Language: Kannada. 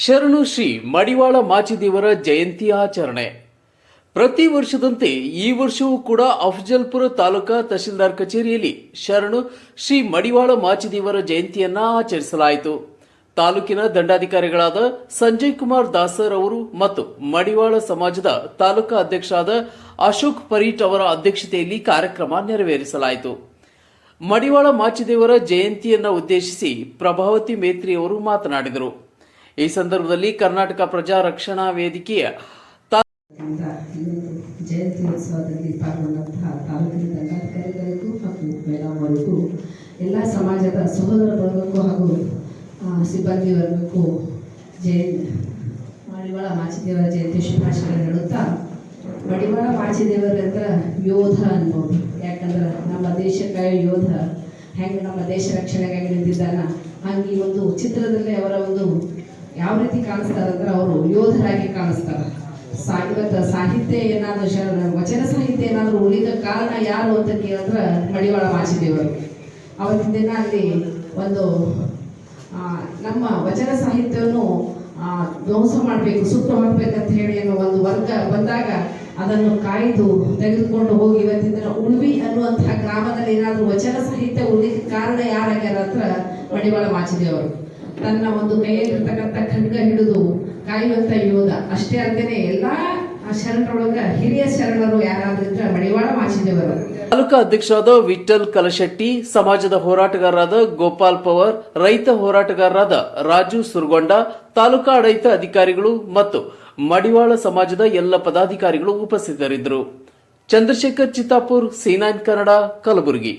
ಶರಣು ಶ್ರೀ ಮಡಿವಾಳ ಮಾಚಿದೇವರ ಜಯಂತಿ ಆಚರಣೆ. ಪ್ರತಿ ವರ್ಷದಂತೆ ಈ ವರ್ಷವೂ ಕೂಡ ಅಫಜಲ್ಪುರ ತಾಲೂಕಾ ತಹಶೀಲ್ದಾರ್ ಕಚೇರಿಯಲ್ಲಿ ಶರಣು ಶ್ರೀ ಮಡಿವಾಳ ಮಾಚಿದೇವರ ಜಯಂತಿಯನ್ನ ಆಚರಿಸಲಾಯಿತು. ತಾಲೂಕಿನ ದಂಡಾಧಿಕಾರಿಗಳಾದ ಸಂಜಯ್ ಕುಮಾರ್ ದಾಸರ್ ಅವರು ಮತ್ತು ಮಡಿವಾಳ ಸಮಾಜದ ತಾಲೂಕಾ ಅಧ್ಯಕ್ಷರಾದ ಅಶೋಕ್ ಪರೀಟ್ ಅವರ ಅಧ್ಯಕ್ಷತೆಯಲ್ಲಿ ಕಾರ್ಯಕ್ರಮ ನೆರವೇರಿಸಲಾಯಿತು. ಮಡಿವಾಳ ಮಾಚಿದೇವರ ಜಯಂತಿಯನ್ನ ಉದ್ದೇಶಿಸಿ ಪ್ರಭಾವತಿ ಮೇತ್ರಿ ಅವರು ಮಾತನಾಡಿದರು. ಈ ಸಂದರ್ಭದಲ್ಲಿ ಕರ್ನಾಟಕ ಪ್ರಜಾ ರಕ್ಷಣಾ ವೇದಿಕೆಯ ಜಯಂತಿ ಉತ್ಸವದಲ್ಲಿ ಪಾಲ್ಗೊಂಡಂತಹ ತಾಲೂಕಿನ ದಂಡಾಧಿಕಾರಿಗಳಿಗೂ ಹಾಗೂ ಮೇಲಾಮರಿಗೂ ಎಲ್ಲ ಸಮಾಜದ ಸಹೋದರ ವರ್ಗಕ್ಕೂ ಹಾಗೂ ಸಿಬ್ಬಂದಿ ವರ್ಗಕ್ಕೂ ಮಡಿವಾಳ ಮಾಚಿದೇವರ ಜಯಂತಿ ಶುಭಾಶಯಗಳು ಹೇಳುತ್ತಾ, ಮಡಿವಾಳ ಮಾಚಿದೇವರಂದ್ರ ಯೋಧ ಅನ್ಬೋದು. ಯಾಕಂದ್ರೆ ನಮ್ಮ ದೇಶಕ್ಕಾಗಿ ಯೋಧ ಹೆಂಗೆ ನಮ್ಮ ದೇಶ ರಕ್ಷಣೆಗಾಗಿ ನಿಂತಿದ್ದಾನ, ಹಂಗೆ ಈ ಒಂದು ಚಿತ್ರದಲ್ಲಿ ಅವರ ಒಂದು ಯಾವ ರೀತಿ ಕಾಣಿಸ್ತಾರೆ ಅಂದ್ರೆ ಅವರು ಯೋಧರಾಗಿ ಕಾಣಿಸ್ತಾರೆ. ಇವತ್ತು ಸಾಹಿತ್ಯ ಏನಾದರೂ ವಚನ ಸಾಹಿತ್ಯ ಏನಾದರೂ ಉಳಿದ ಕಾರಣ ಯಾರು ಅಂತ ಕೇಳಿದ್ರೆ ಮಡಿವಾಳ ಮಾಚಿದೇವರು. ಅವತ್ತಿನ ದಿನ ಅಲ್ಲಿ ಒಂದು ನಮ್ಮ ವಚನ ಸಾಹಿತ್ಯವನ್ನು ಧ್ವಂಸ ಮಾಡಬೇಕು, ಸುಟ್ಟು ಹಾಕಬೇಕಂತ ಹೇಳಿ ಅನ್ನೋ ಒಂದು ವರ್ಗ ಬಂದಾಗ ಅದನ್ನು ಕಾಯ್ದು ತೆಗೆದುಕೊಂಡು ಹೋಗಿ ಇವತ್ತಿನ ದಿನ ಉಳ್ವಿ ಅನ್ನುವಂತಹ ಗ್ರಾಮದಲ್ಲಿ ಏನಾದರೂ ವಚನ ಸಾಹಿತ್ಯ ಉಳಿದ ಕಾರಣ ಯಾರಾಗ್ಯಾರ ಅಂತ ಮಡಿವಾಳ ಮಾಚಿದೇವರು. ತನ್ನ ಒಂದು ಕೈಯಲ್ಲಿರ್ತಕ್ಕಂಥ ಖಡ್ಗ ಹಿಡಿದು ಕಾಯುವಂತ ಯೋಧ ಅಷ್ಟೇ ಅಂತೇನೆ ಎಲ್ಲಾ ಶರಣರೊಳಗ ಹಿರಿಯ ಶರಣರು ಯಾರಾದ್ರಿಂದ ಮಡಿವಾಳ ಮಾಚಿದೇವರು. ತಾಲೂಕಾ ಅಧ್ಯಕ್ಷರಾದ ವಿಠಲ್ ಕಲಶೆಟ್ಟಿ, ಸಮಾಜದ ಹೋರಾಟಗಾರರಾದ ಗೋಪಾಲ್ ಪವರ್, ರೈತ ಹೋರಾಟಗಾರರಾದ ರಾಜು ಸುರ್ಗೊಂಡ, ತಾಲೂಕಾ ಆಡಳಿತ ಅಧಿಕಾರಿಗಳು ಮತ್ತು ಮಡಿವಾಳ ಸಮಾಜದ ಎಲ್ಲ ಪದಾಧಿಕಾರಿಗಳು ಉಪಸ್ಥಿತರಿದ್ದರು. ಚಂದ್ರಶೇಖರ್ ಚಿತ್ತಾಪುರ್, C9 ಕನ್ನಡ, ಕಲಬುರಗಿ.